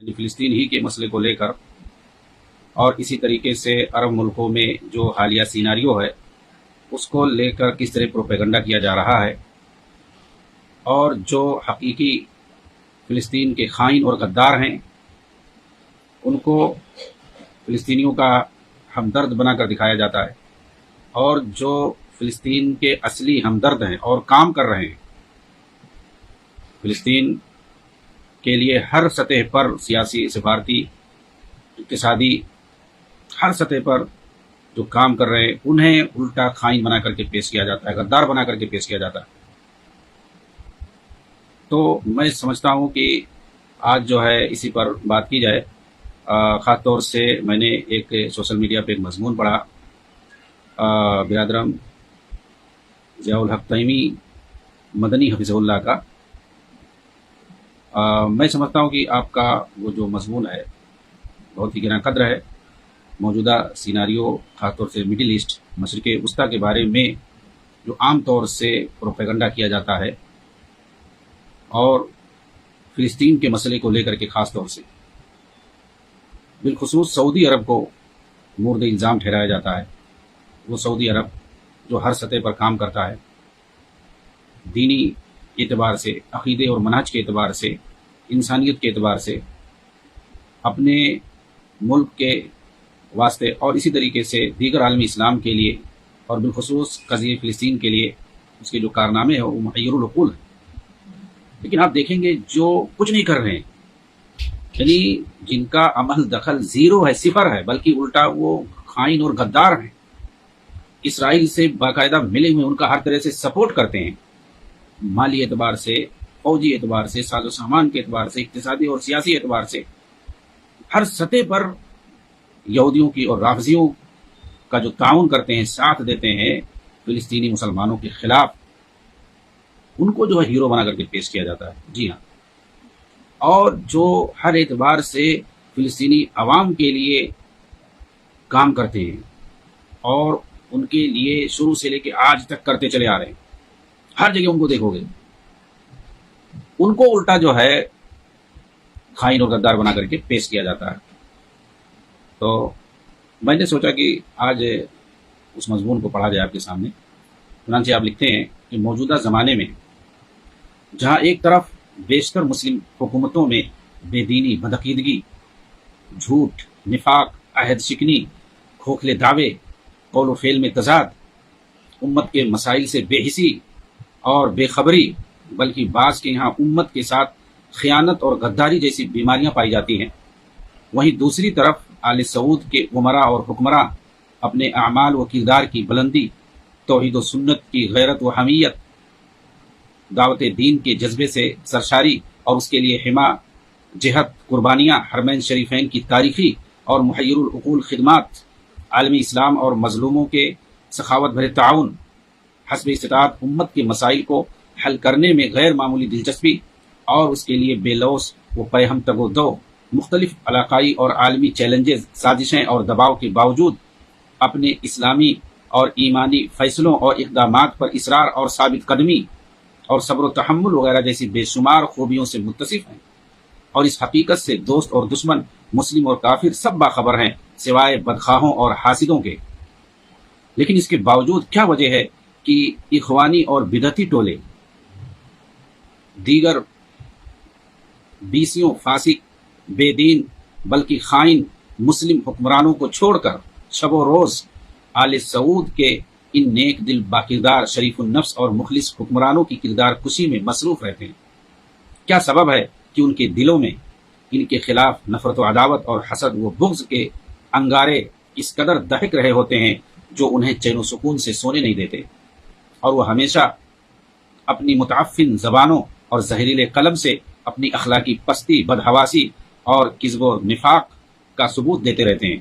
یعنی فلسطین ہی کے مسئلے کو لے کر، اور اسی طریقے سے عرب ملکوں میں جو حالیہ سیناریو ہے اس کو لے کر کس طرح پروپیگنڈا کیا جا رہا ہے، اور جو حقیقی فلسطین کے خائن اور غدار ہیں ان کو فلسطینیوں کا ہمدرد بنا کر دکھایا جاتا ہے، اور جو فلسطین کے اصلی ہمدرد ہیں اور کام کر رہے ہیں فلسطین کے لیے ہر سطح پر، سیاسی، سفارتی، اقتصادی، ہر سطح پر جو کام کر رہے ہیں انہیں الٹا خائن بنا کر کے پیش کیا جاتا ہے، غدار بنا کر کے پیش کیا جاتا ہے۔ تو میں سمجھتا ہوں کہ آج جو ہے اسی پر بات کی جائے۔ خاص طور سے میں نے ایک سوشل میڈیا پہ ایک مضمون پڑھا برادرم ضیاء الحق تیمی مدنی حفظہ اللہ کا۔ میں سمجھتا ہوں کہ آپ کا وہ جو مضمون ہے بہت ہی گراں قدر ہے۔ موجودہ سیناریو خاص طور سے مڈل ایسٹ، مشرق وسطیٰ کے بارے میں جو عام طور سے پروپیگنڈا کیا جاتا ہے، اور فلسطین کے مسئلے کو لے کر کے خاص طور سے بالخصوص سعودی عرب کو مورد الزام ٹھہرایا جاتا ہے۔ وہ سعودی عرب جو ہر سطح پر کام کرتا ہے، دینی اعتبار سے، عقیدے اور منہج کے اعتبار سے، انسانیت کے اعتبار سے، اپنے ملک کے واسطے اور اسی طریقے سے دیگر عالمی اسلام کے لیے اور بالخصوص قضیہ فلسطین کے لیے اس کے جو کارنامے ہیں وہ محیر العقول ہیں۔ لیکن آپ دیکھیں گے جو کچھ نہیں کر رہے ہیں، یعنی جن کا عمل دخل زیرو ہے، صفر ہے، بلکہ الٹا وہ خائن اور غدار ہیں، اسرائیل سے باقاعدہ ملے ہوئے ان کا ہر طرح سے سپورٹ کرتے ہیں، مالی اعتبار سے، فوجی اعتبار سے، ساز و سامان کے اعتبار سے، اقتصادی اور سیاسی اعتبار سے، ہر سطح پر یہودیوں کی اور رافضیوں کا جو تعاون کرتے ہیں، ساتھ دیتے ہیں فلسطینی مسلمانوں کے خلاف، ان کو جو ہے ہیرو بنا کر کے پیش کیا جاتا ہے۔ جی ہاں، اور جو ہر اعتبار سے فلسطینی عوام کے لیے کام کرتے ہیں اور ان کے لیے شروع سے لے کے آج تک کرتے چلے آ رہے ہیں، ہر جگہ ان کو دیکھو گے، ان کو الٹا جو ہے خائن اور غدار بنا کر کے پیش کیا جاتا ہے۔ تو میں نے سوچا کہ آج اس مضمون کو پڑھا جائے آپ کے سامنے۔ چنانچہ آپ لکھتے ہیں کہ موجودہ زمانے میں جہاں ایک طرف بیشتر مسلم حکومتوں میں بے دینی، بدعقیدگی، جھوٹ، نفاق، عہد شکنی، کھوکھلے دعوے، قول و فعل میں تضاد، امت کے مسائل سے بے حسی اور بے خبری، بلکہ بعض کے یہاں امت کے ساتھ خیانت اور غداری جیسی بیماریاں پائی جاتی ہیں، وہیں دوسری طرف آل سعود کے عمراء اور حکمراں اپنے اعمال و کردار کی بلندی، توحید و سنت کی غیرت و حمیت، دعوت دین کے جذبے سے سرشاری اور اس کے لیے حما، جہد، قربانیاں، حرمین شریفین کی تاریخی اور محیر العقول خدمات، عالمی اسلام اور مظلوموں کے سخاوت بھرے تعاون، حسب استطاعت امت کے مسائل کو حل کرنے میں غیر معمولی دلچسپی اور اس کے لیے بے لوث و پیہم تگ و دو، مختلف علاقائی اور عالمی چیلنجز، سازشیں اور دباؤ کے باوجود اپنے اسلامی اور ایمانی فیصلوں اور اقدامات پر اصرار اور ثابت قدمی اور صبر و تحمل وغیرہ جیسی بے شمار خوبیوں سے متصف ہیں، اور اس حقیقت سے دوست اور دشمن، مسلم اور کافر سب باخبر ہیں سوائے بدخواہوں اور حاسدوں کے۔ لیکن اس کے باوجود کیا وجہ ہے کہ اخوانی اور بدعتی ٹولے دیگر بیسیوں فاسق، بے دین، بلکہ خائن مسلم حکمرانوں کو چھوڑ کر شب و روز آل سعود کے ان نیک دل، باکردار، شریف النفس اور مخلص حکمرانوں کی کردار کشی میں مصروف رہتے ہیں؟ کیا سبب ہے کہ ان کے دلوں میں ان کے خلاف نفرت و عداوت اور حسد و بغض کے انگارے اس قدر دہک رہے ہوتے ہیں جو انہیں چین و سکون سے سونے نہیں دیتے، اور وہ ہمیشہ اپنی متعفن زبانوں اور زہریلے قلم سے اپنی اخلاقی پستی، بدحواسی اور کذب و نفاق کا ثبوت دیتے رہتے ہیں؟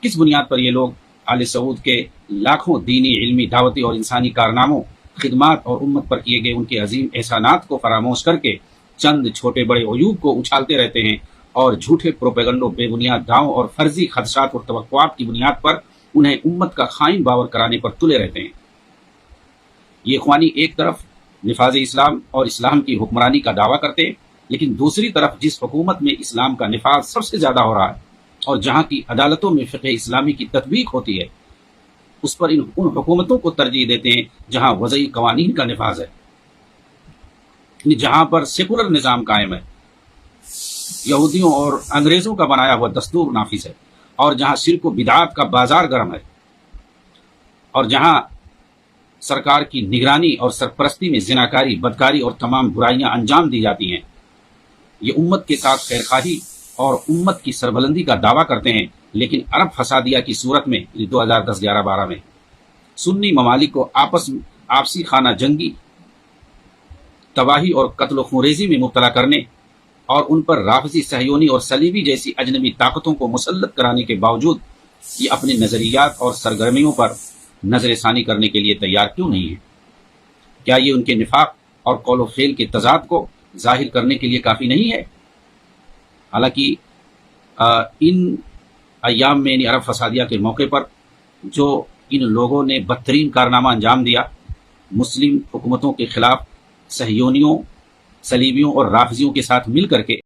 کس بنیاد پر یہ لوگ آل سعود کے لاکھوں دینی، علمی، دعوتی اور انسانی کارناموں، خدمات اور امت پر کیے گئے ان کے عظیم احسانات کو فراموش کر کے چند چھوٹے بڑے عیوب کو اچھالتے رہتے ہیں اور جھوٹے پروپیگنڈوں، بے بنیاد دعووں اور فرضی خدشات اور توقعات کی بنیاد پر انہیں امت کا خائن باور کرانے پر تلے رہتے ہیں؟ یہ اخوانی ایک طرف نفاذ اسلام اور اسلام کی حکمرانی کا دعویٰ کرتے لیکن دوسری طرف جس حکومت میں اسلام کا نفاذ سب سے زیادہ ہو رہا ہے اور جہاں کی عدالتوں میں فقہ اسلامی کی تطبیق ہوتی ہے، اس پر ان حکومتوں کو ترجیح دیتے ہیں جہاں وضعی قوانین کا نفاذ ہے، یعنی جہاں پر سیکولر نظام قائم ہے، یہودیوں اور انگریزوں کا بنایا ہوا دستور نافذ ہے، اور جہاں شرک و بدعات کا بازار گرم ہے، اور جہاں سرکار کی نگرانی اور سرپرستی میں زناکاری، بدکاری اور تمام برائیاں انجام دی جاتی ہیں۔ یہ امت کے ساتھ خیرخواہی اور امت کی سربلندی کا دعویٰ کرتے ہیں، لیکن عرب فسادیہ کی صورت میں 2010-11-12 میں سنی ممالک کو آپسی خانہ جنگی، تباہی اور قتل و خونریزی میں مبتلا کرنے اور ان پر رافضی، صہیونی اور صلیبی جیسی اجنبی طاقتوں کو مسلط کرانے کے باوجود یہ اپنے نظریات اور سرگرمیوں پر نظر ثانی کرنے کے لیے تیار کیوں نہیں ہے؟ کیا یہ ان کے نفاق اور قول و فعل کے تضاد کو ظاہر کرنے کے لیے کافی نہیں ہے؟ حالانکہ ان ایام میں، یعنی عرب فسادیہ کے موقع پر، جو ان لوگوں نے بدترین کارنامہ انجام دیا مسلم حکومتوں کے خلاف، صہیونیوں، صلیبیوں اور رافضیوں کے ساتھ مل کر کے،